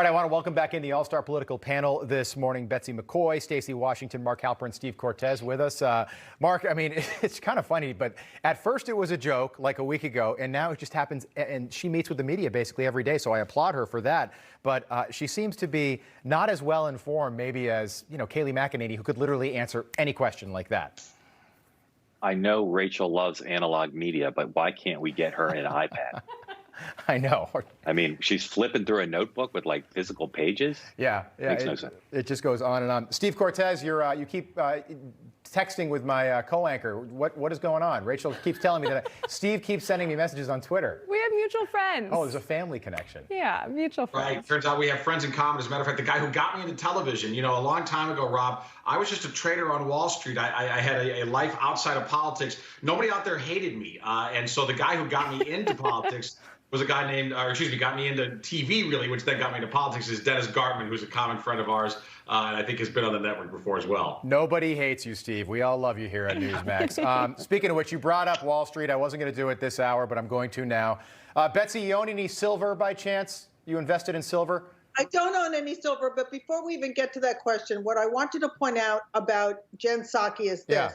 All right, I want to welcome back in the All-Star Political panel this morning. Betsy McCoy, Stacy Washington, Mark Halperin, Steve Cortez with us. Mark, I mean, it's kind of funny, but at first it was a joke like a week ago, and now it just happens, and she meets with the media basically every day, so I applaud her for that. But she seems to be not as well informed maybe as, Kayleigh McEnany, who could literally answer any question like that. I know Rachel loves analog media, but why can't we get her an iPad? I know. I mean, she's flipping through a notebook with like physical pages. Yeah. Makes no sense. It just goes on and on. Steve Cortez, you keep texting with my co-anchor. What is going on? Rachel keeps telling me that. Steve keeps sending me messages on Twitter. We have mutual friends. Oh, there's a family connection. Yeah, mutual friends. Right. Turns out we have friends in common. As a matter of fact, the guy who got me into television, a long time ago, Rob, I was just a trader on Wall Street. I had a life outside of politics. Nobody out there hated me. And so the guy who got me into politics was a guy named, got me into TV really, which then got me into politics, is Dennis Gartman, who's a common friend of ours, and I think has been on the network before as well. Nobody hates you, Steve. We all love you here at Newsmax. Speaking of which, you brought up Wall Street. I wasn't going to do it this hour, but I'm going to now. Betsy, you own any silver by chance? You invested in silver? I don't own any silver, but before we even get to that question, what I wanted to point out about Jen Psaki is this. Yeah.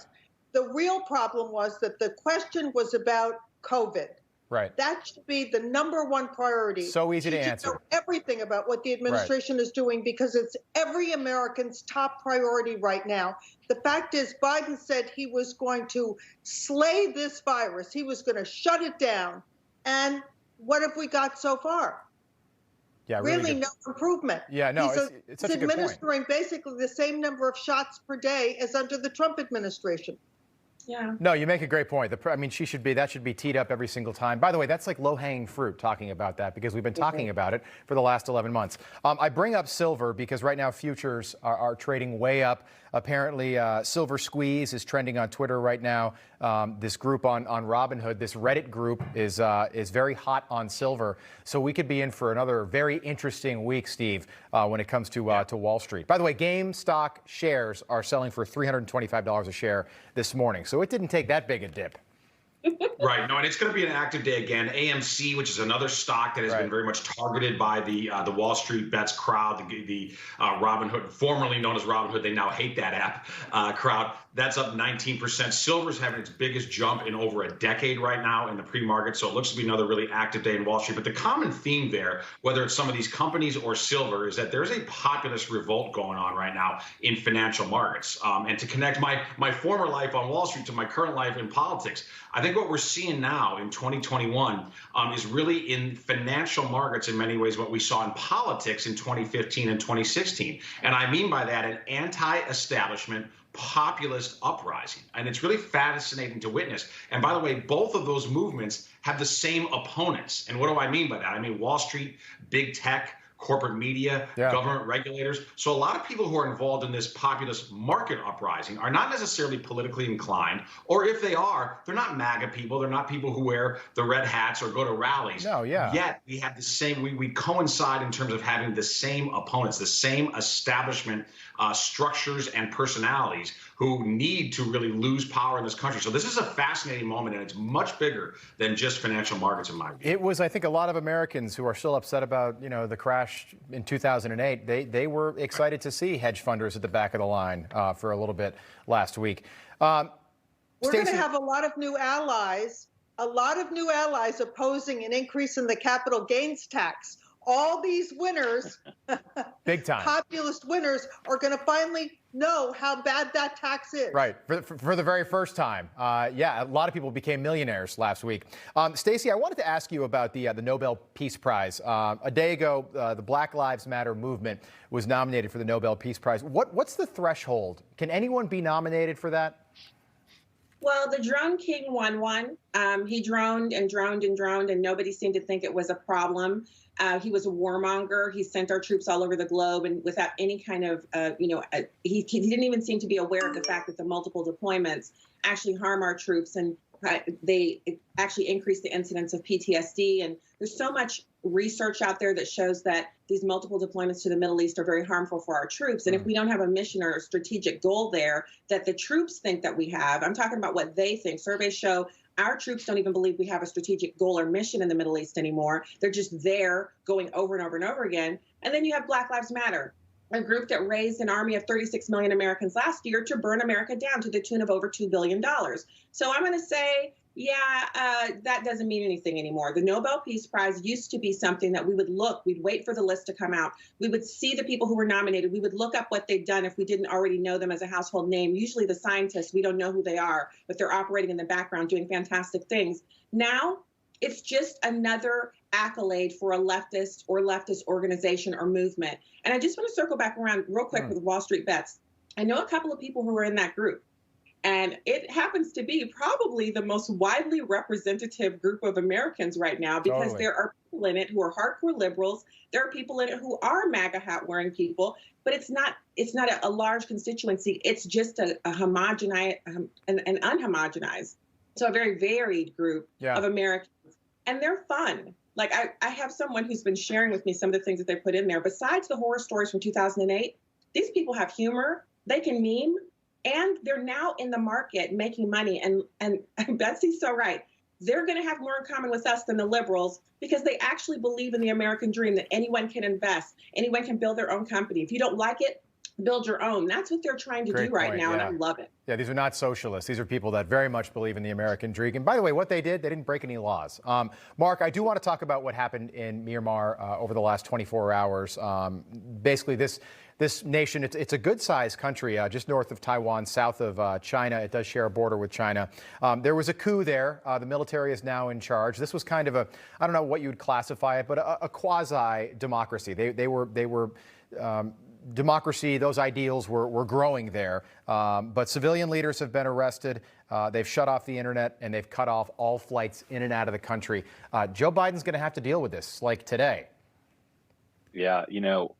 The real problem was that the question was about COVID. Right. That should be the #1 priority. So easy to You should answer. know everything about what the administration is doing because it's every American's top priority right now. The fact is, Biden said he was going to slay this virus. He was going to shut it down. And what have we got so far? Yeah, really no improvement. Yeah, no, He's such a good point. administering basically the same number of shots per day as under the Trump administration. Yeah. No, you make a great point. That should be teed up every single time. By the way, that's like low-hanging fruit talking about that because we've been talking about it for the last 11 months. I bring up silver because right now futures are trading way up. Apparently, Silver Squeeze is trending on Twitter right now. This group on Robinhood, this Reddit group is very hot on silver. So we could be in for another very interesting week, Steve, when it comes to Wall Street. By the way, GameStop shares are selling for $325 a share this morning. So it didn't take that big a dip. Right. No, and it's going to be an active day again. AMC, which is another stock that has been very much targeted by the Wall Street Bets crowd, the Robinhood, formerly known as Robinhood, they now hate that app, crowd. That's up 19%. Silver's having its biggest jump in over a decade right now in the pre-market, so it looks to be another really active day in Wall Street. But the common theme there, whether it's some of these companies or silver, is that there's a populist revolt going on right now in financial markets. And to connect my former life on Wall Street to my current life in politics, I think what we're seeing now in 2021 is really in financial markets in many ways what we saw in politics in 2015 and 2016. And I mean by that an anti-establishment populist uprising. And it's really fascinating to witness. And by the way, both of those movements have the same opponents. And what do I mean by that? I mean Wall Street, big tech, corporate media, government regulators. So a lot of people who are involved in this populist market uprising are not necessarily politically inclined, or if they are, they're not MAGA people. They're not people who wear the red hats or go to rallies. No, yeah. Yet we have the same, we coincide in terms of having the same opponents, the same establishment structures and personalities who need to really lose power in this country. So this is a fascinating moment, and it's much bigger than just financial markets in my view. It was, I think, a lot of Americans who are still upset about, the crash in 2008. They were excited to see hedge funders at the back of the line for a little bit last week. We're going to have a lot of new allies opposing an increase in the capital gains tax. All these winners, big time populist winners, are going to finally know how bad that tax is. Right, for the very first time. Yeah, a lot of people became millionaires last week. Stacy, I wanted to ask you about the Nobel Peace Prize. A day ago, the Black Lives Matter movement was nominated for the Nobel Peace Prize. What's the threshold? Can anyone be nominated for that? Well, the Drone King won one. He droned and droned and droned, and nobody seemed to think it was a problem. He was a warmonger. He sent our troops all over the globe, and without any kind of, he didn't even seem to be aware of the fact that the multiple deployments actually harm our troops, and they actually increase the incidence of PTSD. And there's so much research out there that shows that these multiple deployments to the Middle East are very harmful for our troops. And if we don't have a mission or a strategic goal there that the troops think that we have, I'm talking about what they think. Surveys show our troops don't even believe we have a strategic goal or mission in the Middle East anymore. They're just there going over and over and over again. And then you have Black Lives Matter, a group that raised an army of 36 million Americans last year to burn America down to the tune of over $2 billion. So I'm going to say, that doesn't mean anything anymore. The Nobel Peace Prize used to be something that we'd wait for the list to come out. We would see the people who were nominated. We would look up what they've done if we didn't already know them as a household name. Usually the scientists, we don't know who they are, but they're operating in the background doing fantastic things. Now, it's just another accolade for a leftist organization or movement. And I just want to circle back around real quick with Wall Street Bets. I know a couple of people who are in that group, and it happens to be probably the most widely representative group of Americans right now, because there are people in it who are hardcore liberals. There are people in it who are MAGA hat wearing people, but it's not a large constituency. It's just an unhomogenized, so a very varied group of Americans. And they're fun. Like, I have someone who's been sharing with me some of the things that they put in there. Besides the horror stories from 2008, these people have humor, they can meme, and they're now in the market making money. And Betsy's so right. They're going to have more in common with us than the liberals, because they actually believe in the American dream, that anyone can invest, anyone can build their own company. If you don't like it, build your own. That's what they're trying to do right now, and I love it. Yeah, these are not socialists. These are people that very much believe in the American dream. And by the way, what they didn't break any laws. Mark, I do want to talk about what happened in Myanmar over the last 24 hours. Basically, this nation, it's a good-sized country just north of Taiwan, south of China. It does share a border with China. There was a coup there. The military is now in charge. This was kind of I don't know what you would classify it, but a quasi-democracy. They were democracy, those ideals were growing there. But civilian leaders have been arrested. They've shut off the internet, and they've cut off all flights in and out of the country. Joe Biden's going to have to deal with this, like today. Yeah,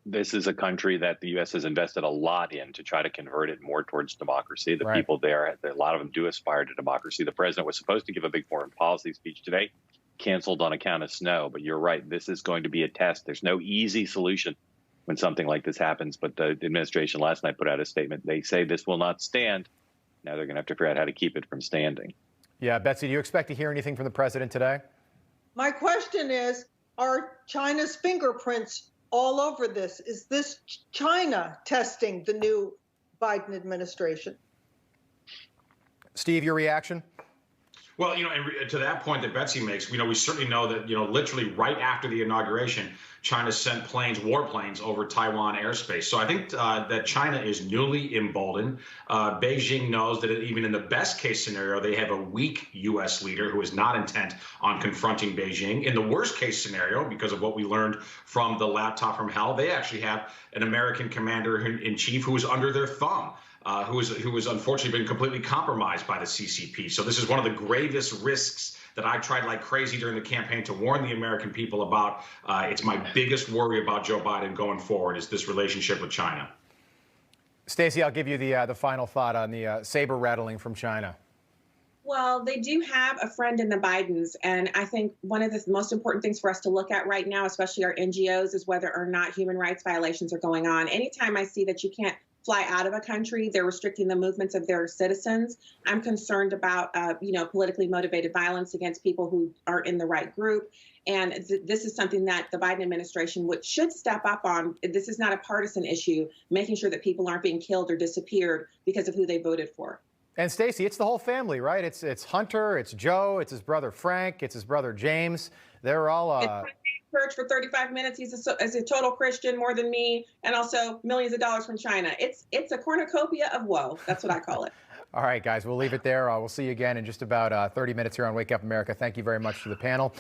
this is a country that the U.S. has invested a lot in to try to convert it more towards democracy. The people there, a lot of them do aspire to democracy. The president was supposed to give a big foreign policy speech today, canceled on account of snow. But you're right, this is going to be a test. There's no easy solution when something like this happens. But the administration last night put out a statement. They say this will not stand. Now they're going to have to figure out how to keep it from standing. Yeah, Betsy, do you expect to hear anything from the president today? My question is, are China's fingerprints all over this? Is this China testing the new Biden administration? Steve, your reaction? Well, and to that point that Betsy makes, we certainly know that, literally right after the inauguration, China sent warplanes over Taiwan airspace. So I think that China is newly emboldened. Beijing knows that even in the best case scenario, they have a weak U.S. leader who is not intent on confronting Beijing. In the worst case scenario, because of what we learned from the laptop from hell, they actually have an American commander-in-chief who is under their thumb. Who has unfortunately been completely compromised by the CCP. So this is one of the gravest risks that I tried like crazy during the campaign to warn the American people about. It's my biggest worry about Joe Biden going forward, is this relationship with China. Stacy, I'll give you the final thought on the saber rattling from China. Well, they do have a friend in the Bidens. And I think one of the most important things for us to look at right now, especially our NGOs, is whether or not human rights violations are going on. Anytime I see that you can't fly out of a country, they're restricting the movements of their citizens, I'm concerned about, politically motivated violence against people who aren't in the right group. And this is something that the Biden administration should step up on. This is not a partisan issue, making sure that people aren't being killed or disappeared because of who they voted for. And Stacy, it's the whole family, right? It's Hunter, it's Joe, it's his brother Frank, it's his brother James. They're all church for 35 minutes. He's a total Christian, more than me, and also millions of dollars from China. It's a cornucopia of woe. That's what I call it. All right, guys, we'll leave it there. We'll see you again in just about 30 minutes here on Wake Up America. Thank you very much to the panel.